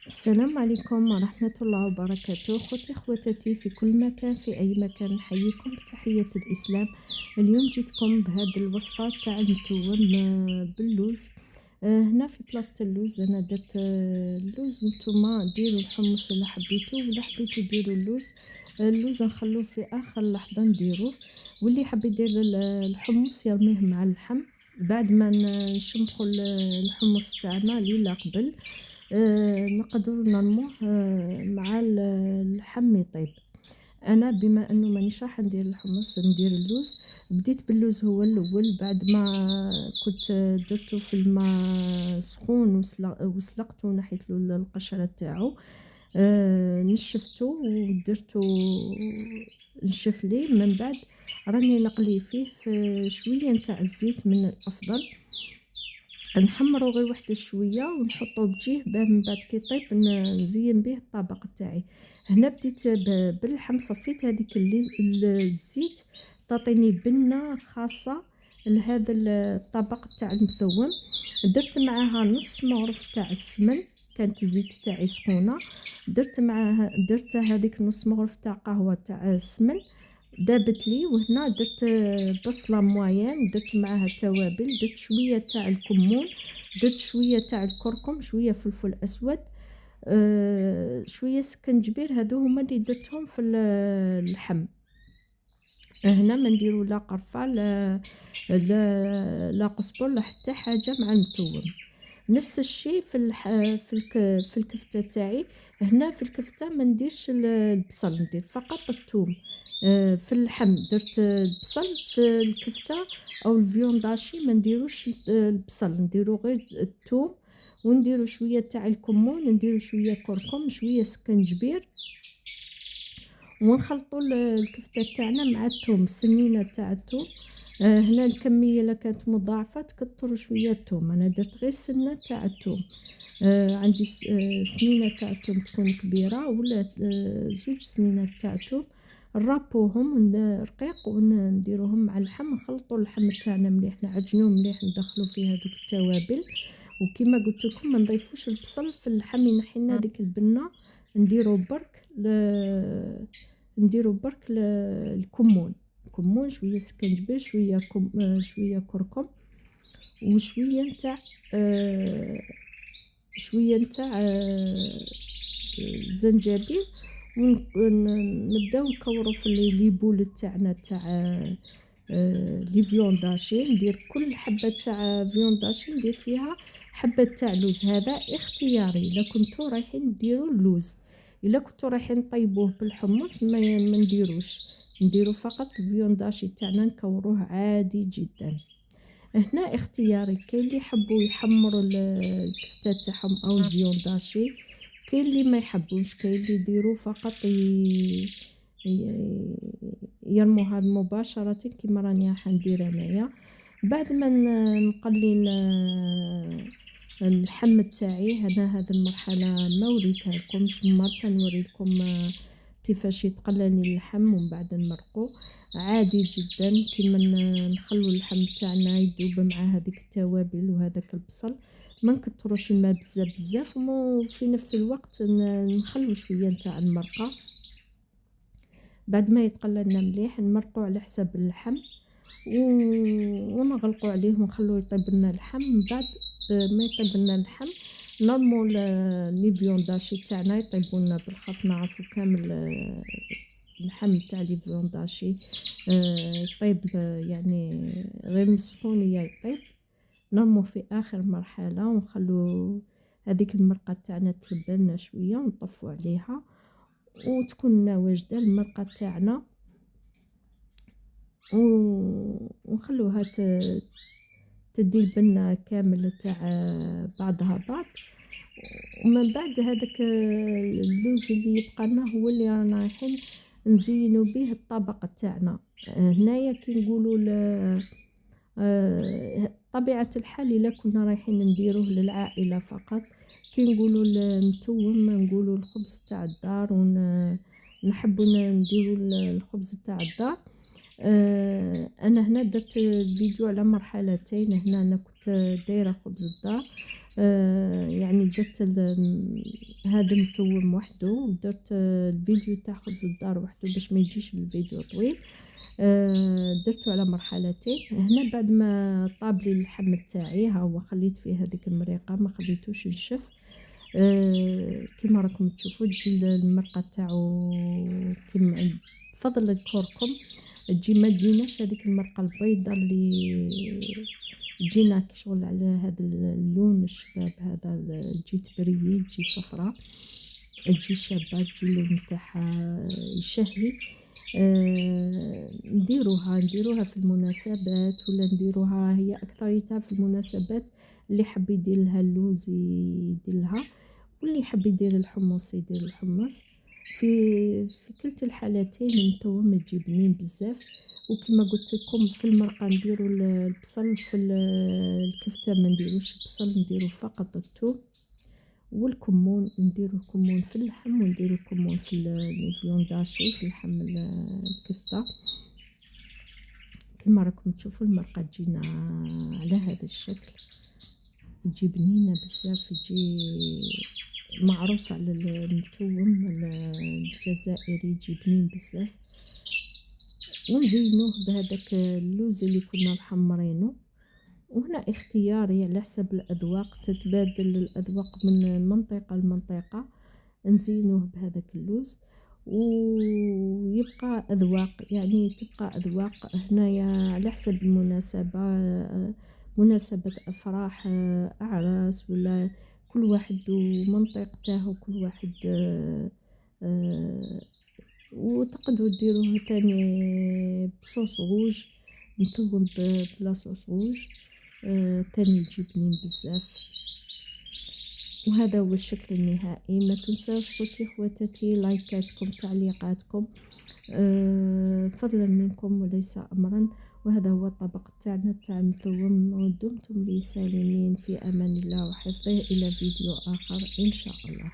السلام عليكم ورحمة الله وبركاته. أخوتي أخواتاتي في كل مكان في أي مكان نحييكم بتحية الإسلام. اليوم جيتكم بهذه الوصفة تاع المتوم باللوز. هنا في بلاصة اللوز أنا درت اللوز وانتوما ديروا الحمص اللي حبيتو ولا حبيتو ديروا اللوز. اللوز نخلوه في آخر لحظة نديروه، واللي حب يدير الحمص يرميه مع اللحم بعد ما نشمخوا الحمص تاعنا ليلة قبل. نقدروا نرموه مع اللحم يطيب. انا بما انه مانيش راح ندير الحمص ندير اللوز، بديت باللوز هو الاول بعد ما كنت درته في الماء سخون وسلقته ونحيت له القشره تاعو. نشفته ودرته نشف لي، من بعد راني نقلي فيه في شويه نتاع الزيت من الافضل، نحمرو غير واحد شويه ونحطو بجيه باه من بعد كي يطيب نزين به الطبق تاعي. هنا بديت باللحم، صفيت هذيك الزيت تعطيني بنه خاصه لهذا الطبق تاع المثوم. درت معاها نص مغرف تاع السمن، كانت الزيت تاعي سخونه، درت هذيك نص مغرف تاع قهوه تاع السمن دابت لي. وهنا درت بصله موين، درت معاها توابل، درت شويه تاع الكمون، درت شويه تاع الكركم، شويه فلفل اسود، شويه سكنجبير. هادو هما اللي درتهم في اللحم. هنا ما نديرو لا قرفه لا قزبر لا حتى حاجه مع المتوم. نفس الشيء في الكفته تاعي. هنا في الكفته ما نديرش البصل، ندير فقط الثوم. في اللحم درت البصل، في الكفته او الفيونداشي ما نديروش البصل، نديرو غير الثوم، ونديرو شويه تاع الكمون، نديرو شويه كركم، شويه سكنجبير، ونخلطوا الكفته تاعنا مع الثوم، السنينه تاع الثوم. هنا الكميه الا كانت مضاعفه تكثروا شويه الثوم، انا درت غير السنه تاع الثوم. عندي سنينه تاع الثوم تكون كبيره ولا زوج سنينات تاع الثوم، نرابوهم رقيق ونديروهم مع اللحم، نخلطوا اللحم تاعنا مليح، نعجنوه مليح، ندخلوا فيه هذوك التوابل. وكما قلت لكم ما نضيفوش البصل في اللحم، ينحي لنا ديك البنه. نديرو برك الكمون، شويه سكنجبير، شويه كركم، وشويه نتاع الزنجبيل. ونبداو نكورو في لي بول تاعنا تاع لي فيونداشي. ندير كل حبه تاع فيونداشي ندير فيها حبه تاع لوز، هذا اختياري. الا كنتو رايحين ديروا اللوز، الا كنتو رايحين طيبوه بالحمص ما نديروش، نديرو فقط الفيونداشي تاعنا نكوروه عادي جدا. هنا اختياري، كاين اللي يحبوا يحمروا الكفته تاعهم او الفيونداشي، كاين اللي ما يحبوش، كاين اللي يديروا فقط يرموها مباشره كما راني راح ندير انايا. بعد ما نقلي اللحم تاعي، هذه المرحله ما وريتها لكمش، مرة نوري لكم كيفاش يتقلل اللحم ومن بعد نمرقو عادي جدا. كيما نخلو اللحم تاعنا يذوب مع هذيك التوابل وهذاك البصل، ما نكثروش الماء بزاف وفي نفس الوقت نخلو شويه نتاع المرقه. بعد ما يتقللنا مليح نمرقو على حساب اللحم ونغلقوا عليه ونخلوه يطيب لنا اللحم. من بعد ما يطيب لنا اللحم نرمو لي فيونداشي تاعنا يطيبوا لنا بالخف، نعرفوا كامل اللحم تاع لي فيونداشي يطيب يعني غير مسخونيه يطيب. نرموه في اخر مرحله ونخلو هذيك المرقه تاعنا تلبن لنا شويه ونطفوا عليها وتكون واجده المرقه تاعنا، ونخلوها تدي البنه كامل تاع بعضها بعض. ومن بعد هذاك اللوز اللي يبقى لنا هو اللي رانا رايحين نزينوا به الطبق تاعنا. هنايا كي نقولوا طبيعه الحال الا كنا رايحين نديروه للعائله فقط، كي نقولوا المتوم نقولوا الخبز تاع الدار، ونحبوا نديروا الخبز تاع الدار. انا هنا درت الفيديو على مرحلتين. هنا انا كنت دايره خبز الدار، يعني درت هذا متوم وحده، ودرت الفيديو تاع خبز الدار وحده باش ما يجيش الفيديو طويل. درتو على مرحلتين. هنا بعد ما طاب لي اللحم تاعي، ها هو خليت فيه هذيك المريقة، ما خليتوش ينشف. كيما راكم تشوفوا تجي المرقة تاعو كيما بفضل الكركم، ما تجيناش هذيك المرقة البيضة اللي تجينا كشغل على هذا اللون الشباب هذا، تجي تبريي، تجي صفرة، تجي شابة، تجي اللون تاعها يشهي. نديروها في المناسبات، ولا نديروها هي أكثريتها في المناسبات. اللي حب يدير لها اللوز يدير لها، واللي يحب يدير الحمص يدير الحمص. في كلتا الحالتين المتوم تجي بنين بزاف. وكما قلت لكم في المرقة نديرو البصل، في الكفتة ما نديروش البصل، نديرو فقط الثوم والكمون. نديرو الكمون في اللحم، ونديرو الكمون في الفيونداشي في اللحم الكفتة. كما راكم تشوفوا المرقة تجينا على هذا الشكل، تجي بنينة بزاف، تجي معروف على المتوم الجزائري، يجي بنين بزاف. ونزينوه بهذاك اللوز اللي كنا محمرينه. وهنا اختياري على حسب الأذواق، تتبادل الأذواق من منطقة لمنطقة. نزينوه بهذاك اللوز، ويبقى أذواق، يعني تبقى أذواق هنايا على حسب المناسبة، مناسبة أفراح، أعراس، ولا كل واحد ومنطقته، وكل واحد وتقدروا ديروه تاني بصوص غوج، متوم بلا صوص غوج، تاني يجي بنين بزاف. وهذا هو الشكل النهائي. ما تنساوش خوتي خواتاتي لايكاتكم، تعليقاتكم، فضلا منكم وليس أمرا. وهذا هو الطبق تاعنا تاع المتوم. ودمتم لي سالمين في أمان الله وحفظه، إلى فيديو آخر إن شاء الله.